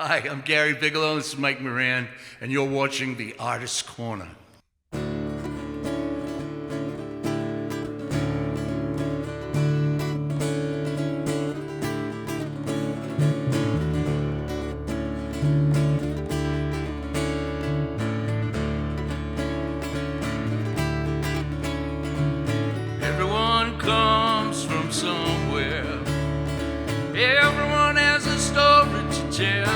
Hi, I'm Gary Bigelow, this is Mike Moran, and you're watching The Artist's Corner. Everyone comes from somewhere. Everyone has a story to tell.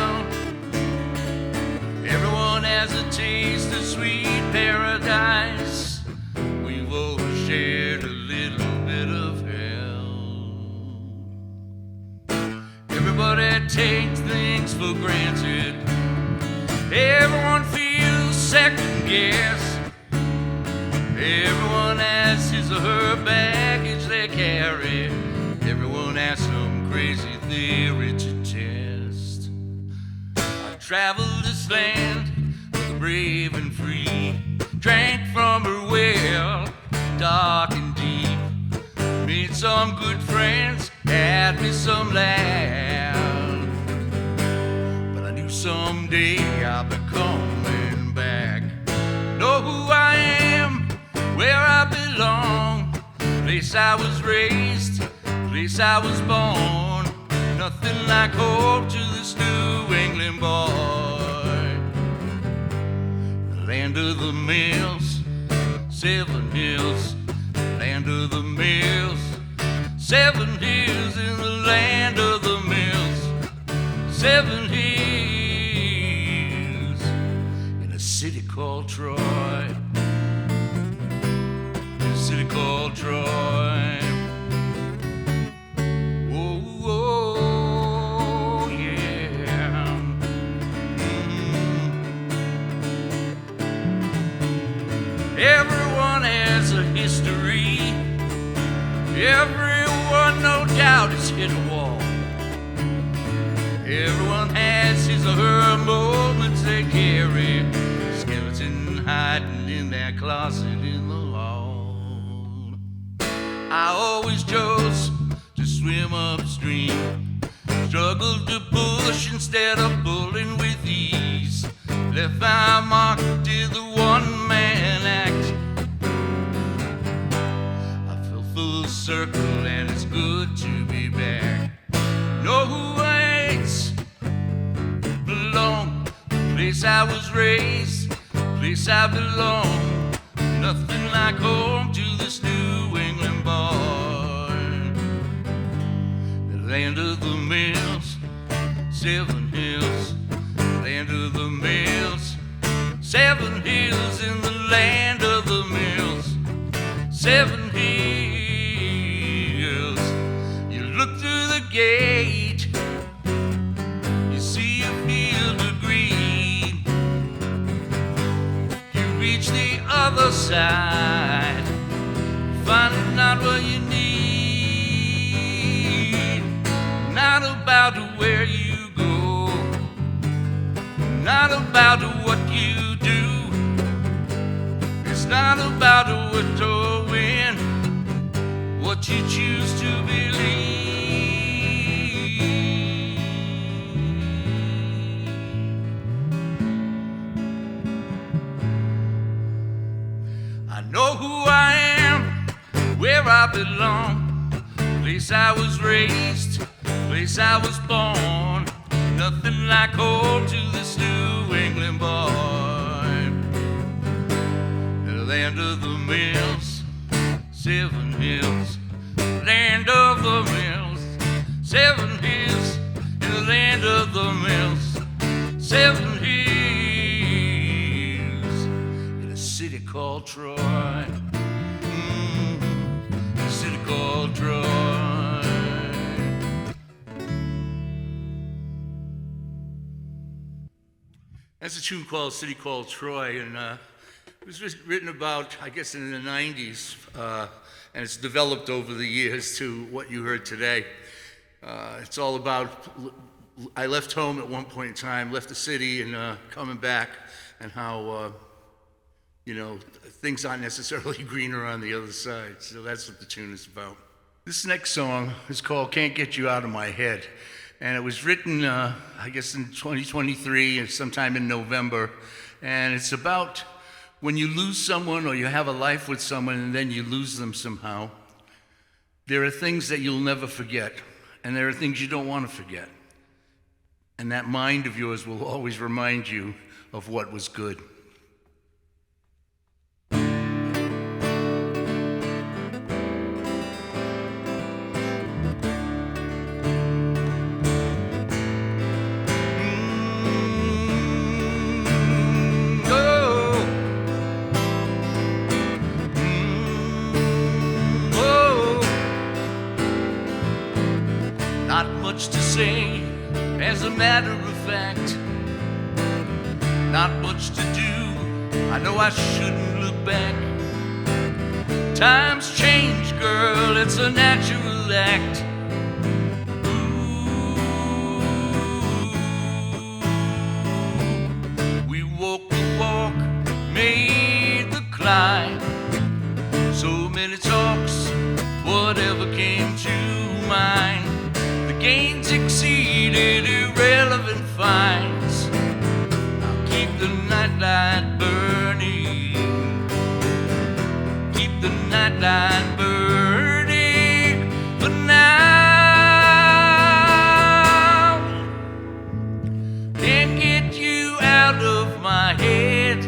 Everyone has a taste of sweet paradise. We've all shared a little bit of hell. Everybody takes things for granted. Everyone feels second guess. Everyone has his or her baggage they carry. Everyone has some crazy theory to test. I traveled this land for the brave and free. Drank from her well, dark and deep. Made some good friends, had me some laughs. But I knew someday I'd be coming back. Know who I am, where I belong, place I was raised, place I was born. Nothing like home to this New England boy. The land of the mills, 7 hills. Land of the mills, 7 hills. In the land of the mills, 7 hills. In a city called Troy. City called Troy. Oh, oh yeah. Everyone has a history. Everyone, no doubt, has hit a wall. Everyone has his or her moments they carry. Skeleton hiding in their closet in the hall. I always chose to swim upstream, struggled to push instead of pulling with ease. Left my mark, did the one-man act. I fell full circle and it's good to be back. Know who I ain't belong, place I was raised, place I belong. Nothing like home to this New England boy. The land of the mills, 7 hills. Land of the mills, 7 hills. In the land of the mills, 7 hills. You look through the gate, you see a field of green. You reach the other side, finding out what you need. Not about where you go, not about what you do. It's not about what to win, what you choose to believe. I know who I am, where I belong, place I was raised, place I was born. Nothing like home to this New England boy. The land of the mills, 7 hills. Land of the mills, 7 hills. In the land of the mills, 7 hills. In a city called Troy. A city called Troy. That's a tune called City Called Troy, and it was written about, I guess, in the 90s, and it's developed over the years to what you heard today. It's all about, I left home at one point in time, left the city and coming back, and how, things aren't necessarily greener on the other side. So that's what the tune is about. This next song is called Can't Get You Out of My Head. And it was written, I guess, in 2023, sometime in November. And it's about when you lose someone or you have a life with someone and then you lose them somehow. There are things that you'll never forget, and there are things you don't want to forget. And that mind of yours will always remind you of what was good. Not much to say, as a matter of fact. Not much to do, I know I shouldn't look back. Times change, girl, it's a natural act. Ooh, we walked the walk, made the climb. So many talks, whatever came to mind. Gains exceeded irrelevant fines. I'll keep the nightlight burning. Keep the nightlight burning for now. Can't get you out of my head.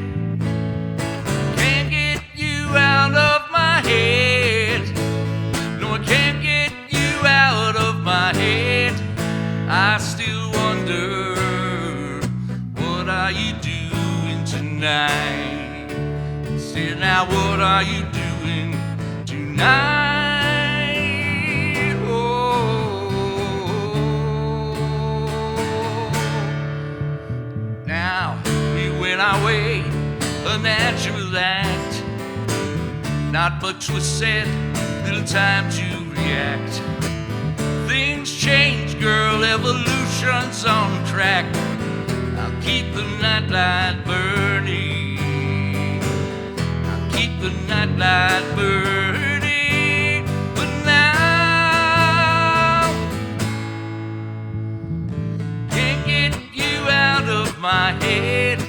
Can't get you out of my head. No, I can't get you out of my head. I still wonder, what are you doing tonight? Say now, what are you doing tonight? Oh, now we went our way, a natural act. Not much was said, little time to react. Things change, girl, evolution's on track. I'll keep the nightlight burning. I'll keep the nightlight burning for now. Can't get you out of my head.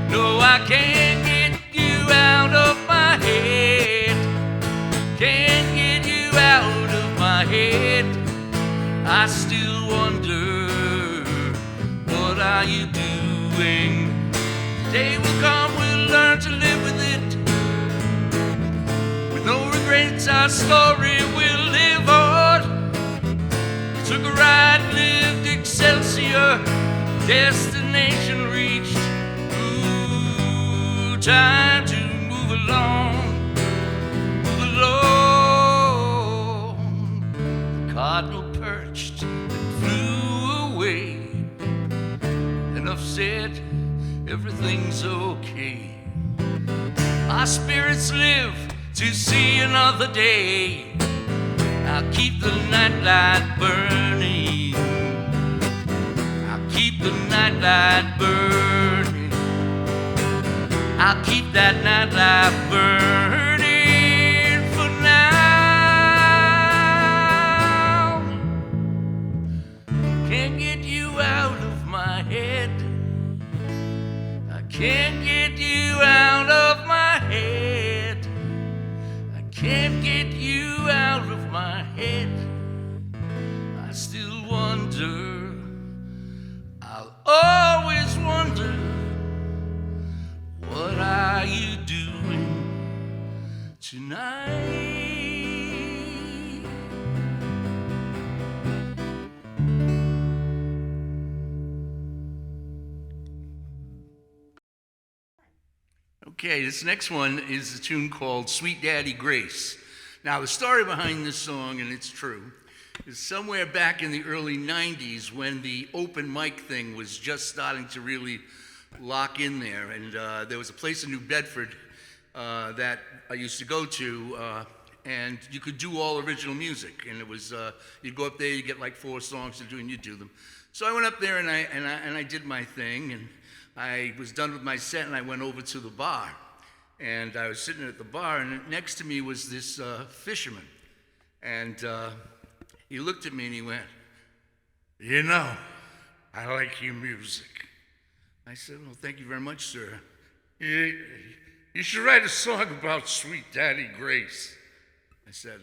No, I can't get you out of my head. Can't get you out of my head. I still wonder, what are you doing? The day will come, we'll learn to live with it. With no regrets, our story will live on. We took a ride, lived Excelsior, destination reached. Ooh, time to move along, move along. The cardinal perched and flew away. Enough said, everything's okay. Our spirits live to see another day. I'll keep the nightlight burning. I'll keep the nightlight burning. I'll keep that nightlight burning for now. Can't get you out of my head. I can't get you out of my head. I can't get you out of my head. I still wonder, I'll always wonder, what are you doing tonight? Okay, this next one is a tune called Sweet Daddy Grace. Now, the story behind this song, and it's true, is somewhere back in the early 90s when the open mic thing was just starting to really lock in there. And there was a place in New Bedford that I used to go to, and you could do all original music. And it was, you'd go up there, you get like 4 songs to do, and you do them. So I went up there and I did my thing, and I was done with my set, and I went over to the bar. And I was sitting at the bar, and next to me was this fisherman. And he looked at me and he went, You know, I like your music. I said, well, thank you very much, sir. You should write a song about Sweet Daddy Grace. I said,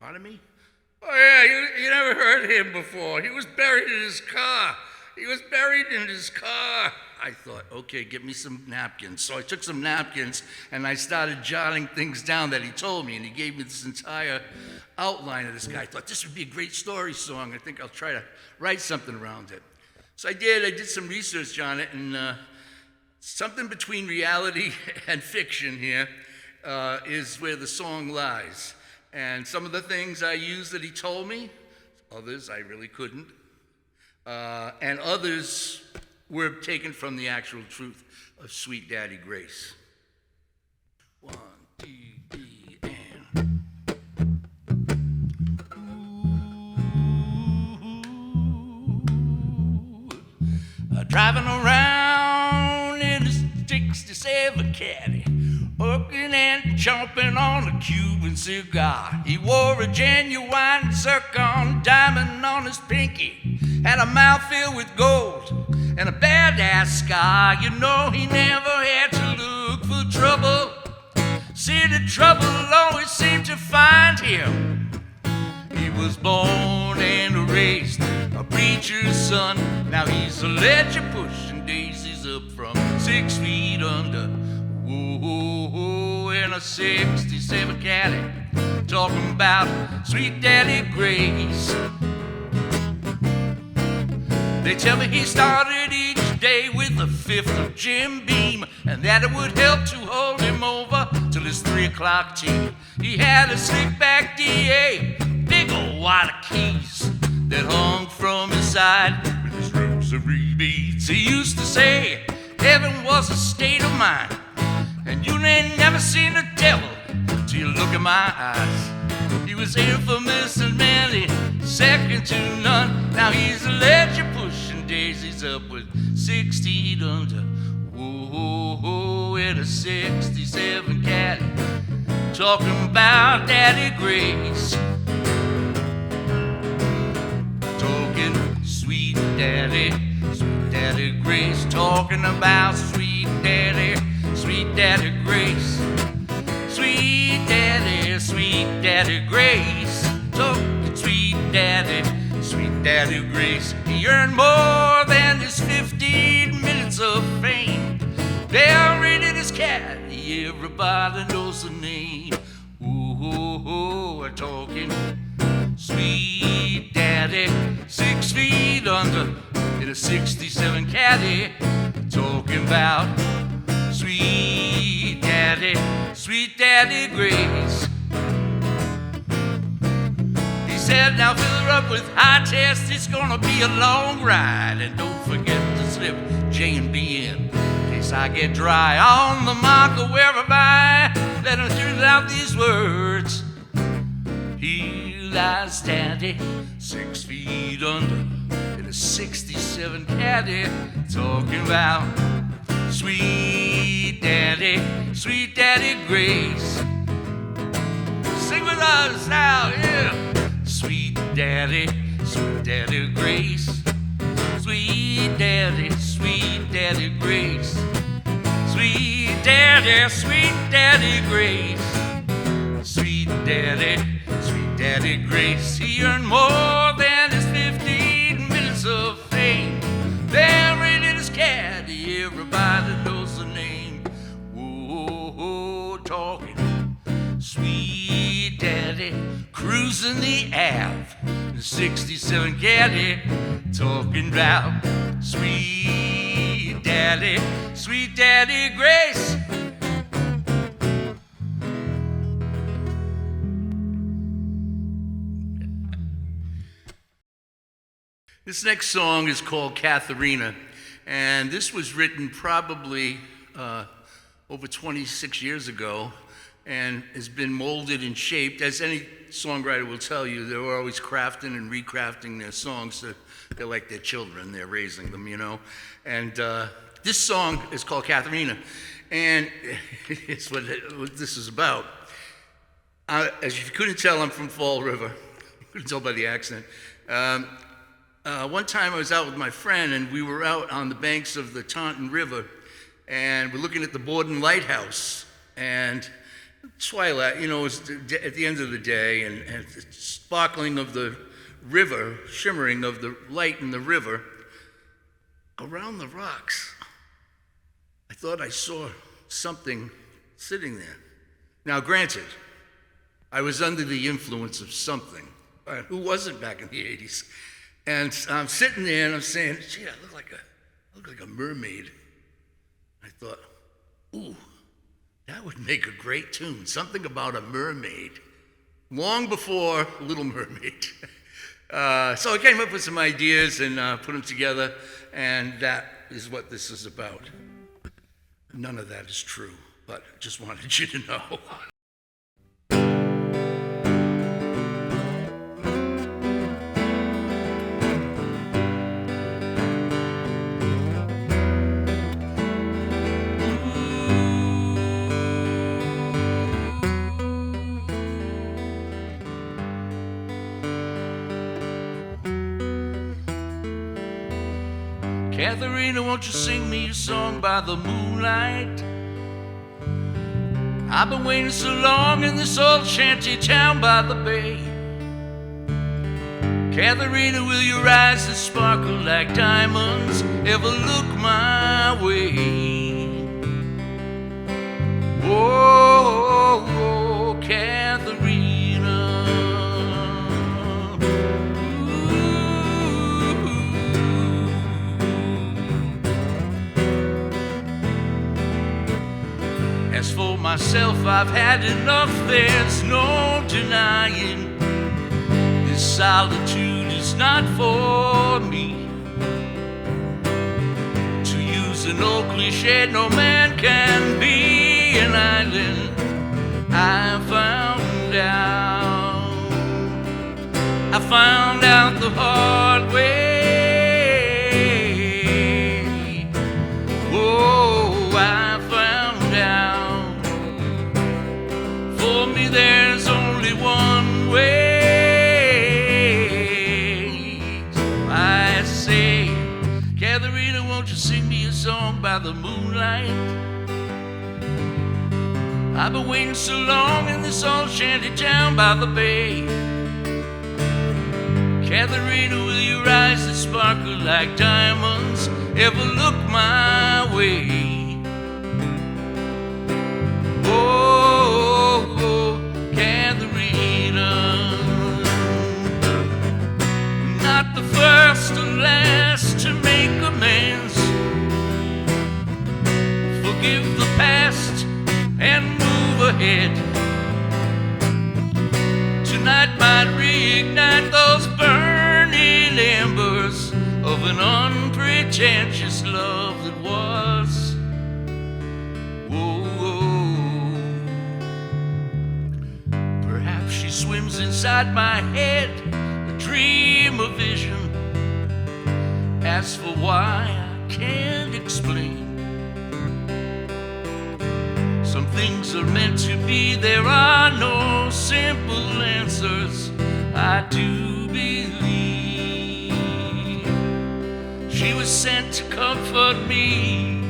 pardon me? Oh, yeah, you never heard him before. He was buried in his car. I thought, okay, get me some napkins. So I took some napkins and I started jotting things down that he told me, and he gave me this entire outline of this guy. I thought this would be a great story song. I think I'll try to write something around it. So I did some research on it, and something between reality and fiction here is where the song lies. And some of the things I used that he told me, others I really couldn't. And others were taken from the actual truth of Sweet Daddy Grace. 1, 2, 3, and... Driving around in a 67 caddy, working and chomping on a Cuban cigar. He wore a genuine zircon diamond on his pinky, had a mouth filled with gold and a badass scar. You know he never had to look for trouble. See, the trouble always seemed to find him. He was born and raised a preacher's son. Now he's a ledger pushing daisies up from 6 feet under. Whoa, in a 67 caddy, talking about Sweet Daddy Grace. They tell me he started each day with a fifth of Jim Beam, and that it would help to hold him over till his 3 o'clock tea. He had a slick back DA, big old wad of keys that hung from his side with his rosary beads. He used to say heaven was a state of mind, and you ain't never seen the devil till you look in my eyes. He was infamous and manly, second to none. Now he's a ledger pushing daisies up with 60 under. Whoa, in a 67 caddy, talking about Daddy Grace. Talking Sweet Daddy Grace. Talking about Sweet Daddy Grace. Sweet Daddy Grace. Talking Sweet Daddy Grace. He earned more than his 15 minutes of fame. Buried in his caddy, everybody knows the name. Ooh, talking Sweet Daddy, 6 feet under in a 67 caddy, talking about Sweet Daddy Grace. He said, now fill her up with high test, it's gonna be a long ride, and don't forget to slip J and B in case I get dry on the mark or wherever I let him through out these words. He lies Daddy, 6 feet under in a 67 caddy, talking about Sweet Daddy Grace. Sing with us now, yeah. Sweet Daddy Grace. Sweet Daddy Grace. Sweet Daddy Grace. Sweet Daddy Grace. He earned more than his 15 minutes of fame. Buried in his caddy, everybody knows the name. Whoa, talking Sweet Daddy, cruising the Ave, the 67 caddy, talking about Sweet Daddy Grace. This next song is called Katharina, and this was written probably over 26 years ago and has been molded and shaped. As any songwriter will tell you, they're always crafting and recrafting their songs. They're like their children, they're raising them, you know. And this song is called Katharina, and it's what this is about. As you couldn't tell, I'm from Fall River. You couldn't tell by the accent. One time I was out with my friend, and we were out on the banks of the Taunton River, and we're looking at the Borden Lighthouse, and twilight, it was at the end of the day, and the sparkling of the river, shimmering of the light in the river. Around the rocks, I thought I saw something sitting there. Now, granted, I was under the influence of something. Who wasn't back in the 80s? And I'm sitting there and I'm saying, gee, I look like a mermaid. I thought, ooh, that would make a great tune. Something about a mermaid. Long before Little Mermaid. So I came up with some ideas and put them together, and that is what this is about. None of that is true, but I just wanted you to know. Katharina, won't you sing me a song by the moonlight? I've been waiting so long in this old shanty town by the bay. Katharina, will your eyes that sparkle like diamonds ever look my way? Oh, oh, Katharina. As for myself, I've had enough, there's no denying. This solitude is not for me. To use an old cliche, no man can be an island. I found out the hard way. Oh, I found out. For me there's only one way. So I say, Katharina, won't you sing me a song by the moonlight? I've been waiting so long in this old shanty town by the bay. Katharina, will your eyes that sparkle like diamonds ever look my way? Oh, oh, Katharina. Not the first or last to make amends. Forgive the past and move ahead. Tonight might reignite those burning embers of an unpretentious love that was. Whoa. Perhaps she swims inside my head, a dream, a vision. As for why, I can't explain. Some things are meant to be, there are no simple answers. I do believe she was sent to comfort me.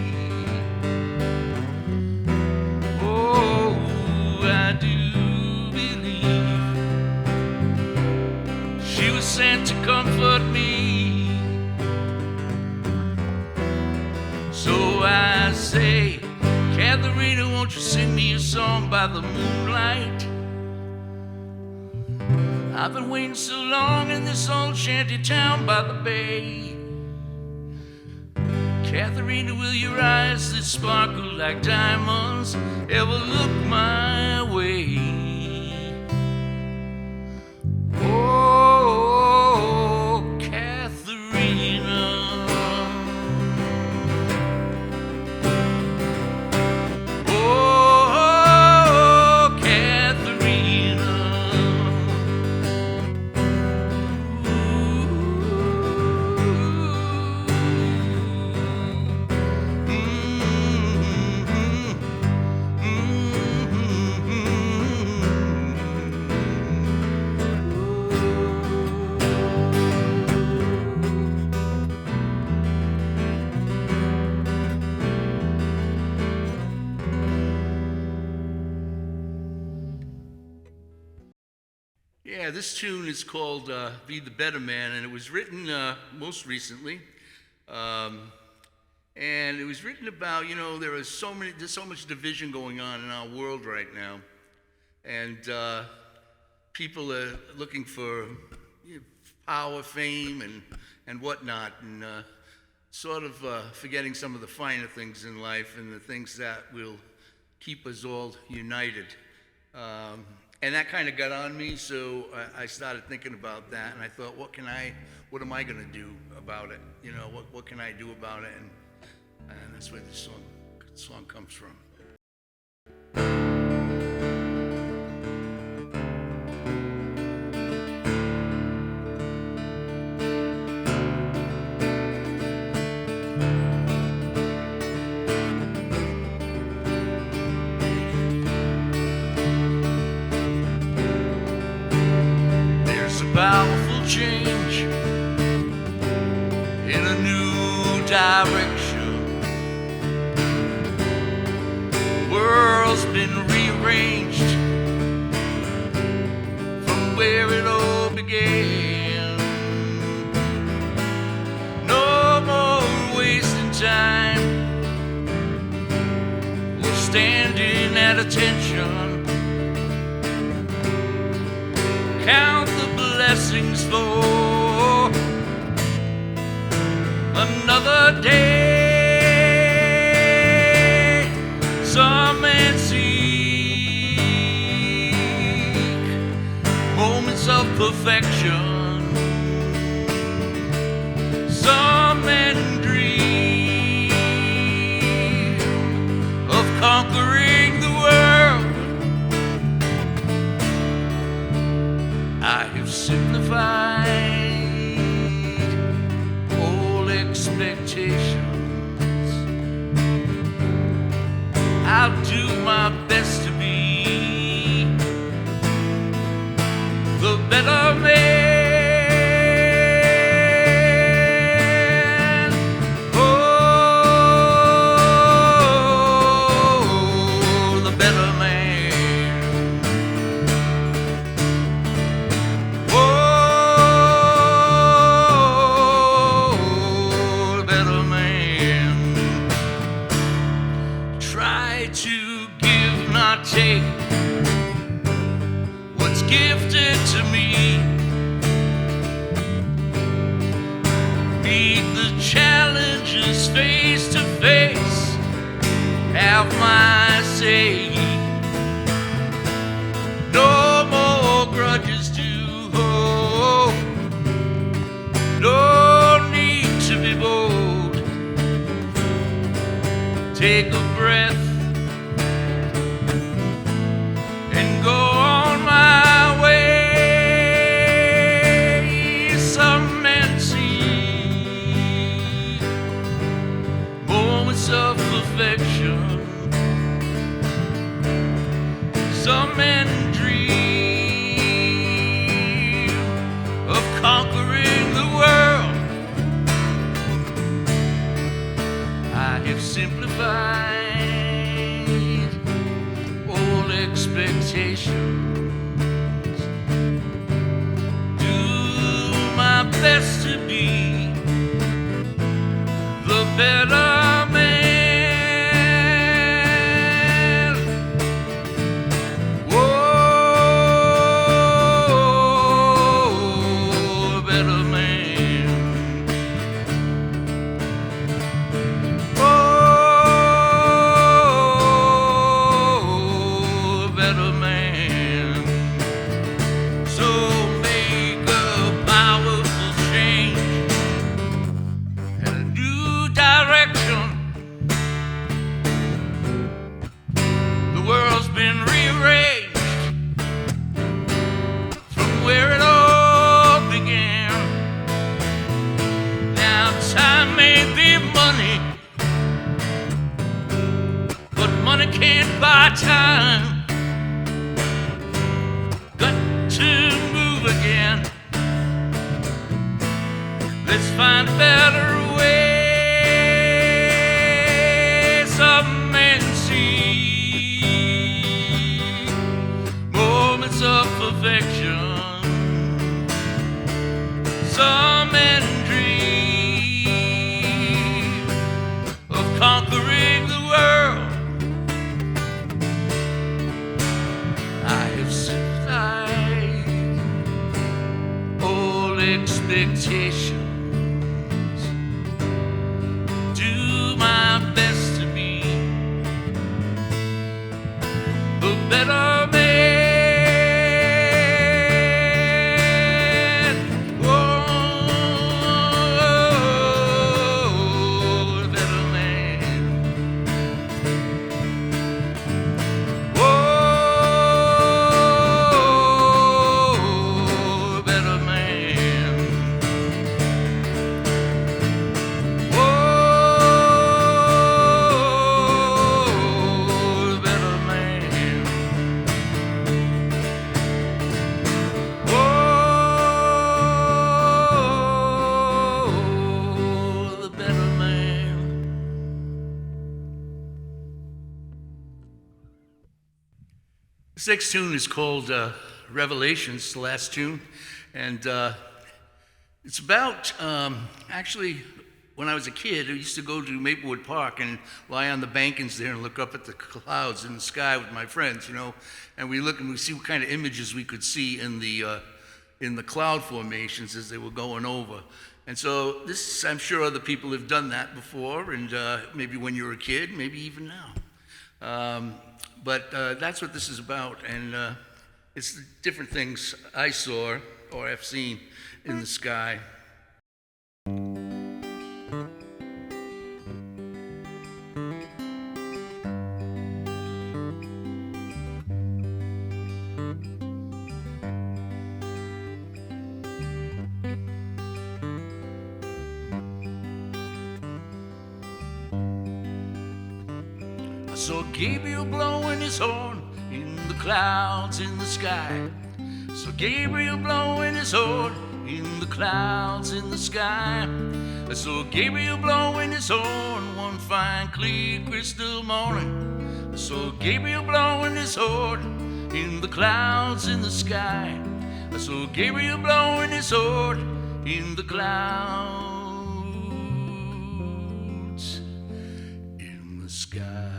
Oh, I do believe she was sent to comfort me. So I say, Katharina, won't you sing me a song by the moonlight? I've been waiting so long in this old shanty town by the bay. Katharina, will your eyes that sparkle like diamonds ever look my way? Oh, Katharina. Yeah, this tune is called Be the Better Man, and it was written most recently. And it was written about, there's so much division going on in our world right now. And people are looking for power, fame, and whatnot, and sort of forgetting some of the finer things in life and the things that will keep us all united. And that kind of got on me, so I started thinking about that, and I thought, what am I going to do about it? What can I do about it? And that's where this song comes from. Powerful change in a new direction. World's been rearranged from where it all began. No more wasting time or standing at attention. Count the blessings for another day. Some men seek moments of perfection. Some men dream of conquering the world. I have simplified all expectations. I'll do my best to be the better man. Oh, the better man. Take what's gifted to me, meet the challenges face to face, have my say. No more grudges to hold, no need to be bold. Take a breath and go on my way. Some men see moments of perfection. Some men dream of conquering the world. I have simplified expectations. Do my best to be the better man. Whoa, better man. Better man. So make a powerful change and a new direction. The world's been rearranged from where it all began. Now time may be money, but money can't buy time. To move again. Let's find a better way. Some men see moments of perfection. expectations. Do my best to be a better man. Oh, a better man. Oh, a better man. Oh, a better man. Oh, the better man. This next tune is called Revelations, the last tune, and it's about, actually, when I was a kid, I used to go to Maplewood Park and lie on the bankings there and look up at the clouds in the sky with my friends, and we look and we see what kind of images we could see in the cloud formations as they were going over. And so this, I'm sure other people have done that before, and maybe when you were a kid, maybe even now. But that's what this is about, and it's the different things I saw or have seen in the sky. I saw Gabriel blowing his horn in the clouds in the sky. So Gabriel blowing his horn in the clouds in the sky. I saw Gabriel blowing his horn one fine clear crystal morning. I saw Gabriel blowing his horn in the clouds in the sky. I saw Gabriel blowing his horn in the clouds in the sky.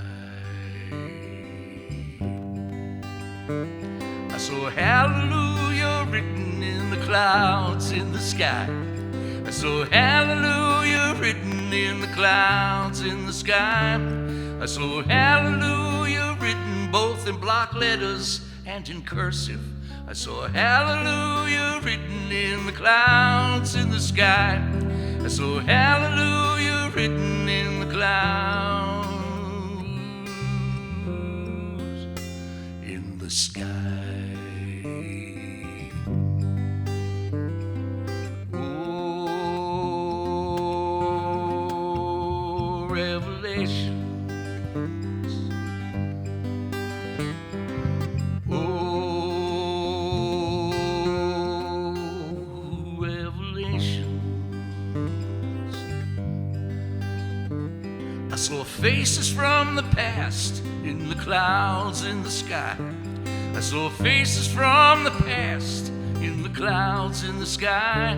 I saw hallelujah written in the clouds in the sky. I saw hallelujah written in the clouds in the sky. I saw hallelujah written both in block letters and in cursive. I saw hallelujah written in the clouds in the sky. I saw hallelujah written in the clouds in the sky. Revelations. Oh, revelations. I saw faces from the past in the clouds in the sky. I saw faces from the past in the clouds in the sky.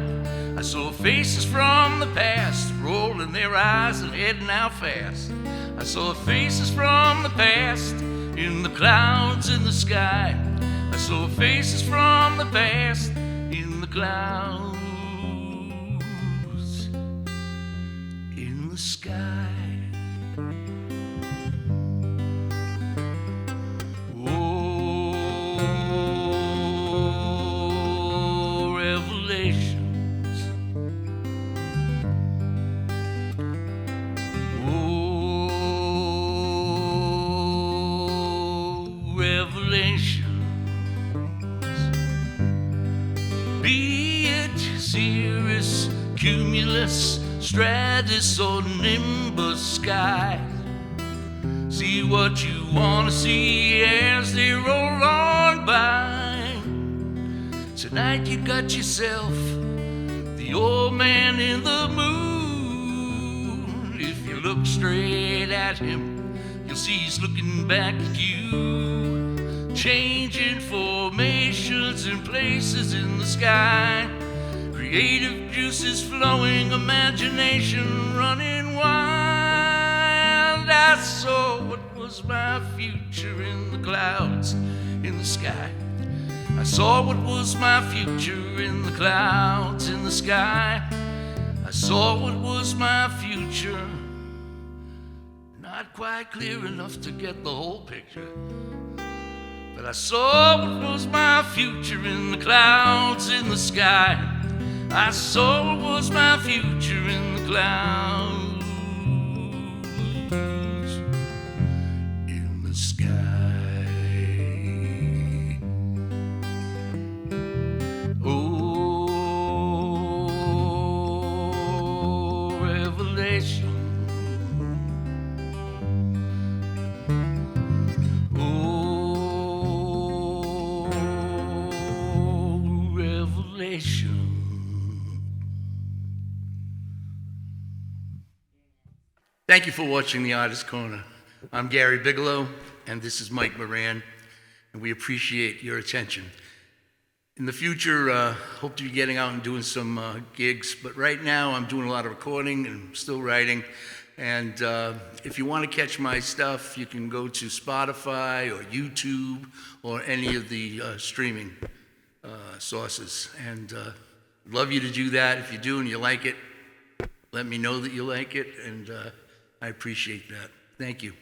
I saw faces from the past rolling their eyes and heading out fast. I saw faces from the past in the clouds in the sky. I saw faces from the past in the clouds in the sky. Oh, revelations. Revelations. Be it Cirrus, Cumulus, Stratus, or Nimbus skies. See what you want to see as they roll on by. Tonight you got yourself the old man in the moon. If you look straight at him, you'll see he's looking back at you, changing formations and places in the sky. Creative juices flowing, imagination running wild. I saw what was my future in the clouds in the sky. I saw what was my future in the clouds in the sky. I saw what was my future, not quite clear enough to get the whole picture. But I saw what was my future in the clouds in the sky. I saw what was my future in the clouds in the sky. Oh, revelation. Thank you for watching The Artist Corner. I'm Gary Bigelow, and this is Mike Moran, and we appreciate your attention. In the future, hope to be getting out and doing some gigs, but right now I'm doing a lot of recording and still writing. And if you want to catch my stuff, you can go to Spotify or YouTube or any of the streaming sources. And I'd love you to do that. If you do and you like it, let me know that you like it, and I appreciate that. Thank you.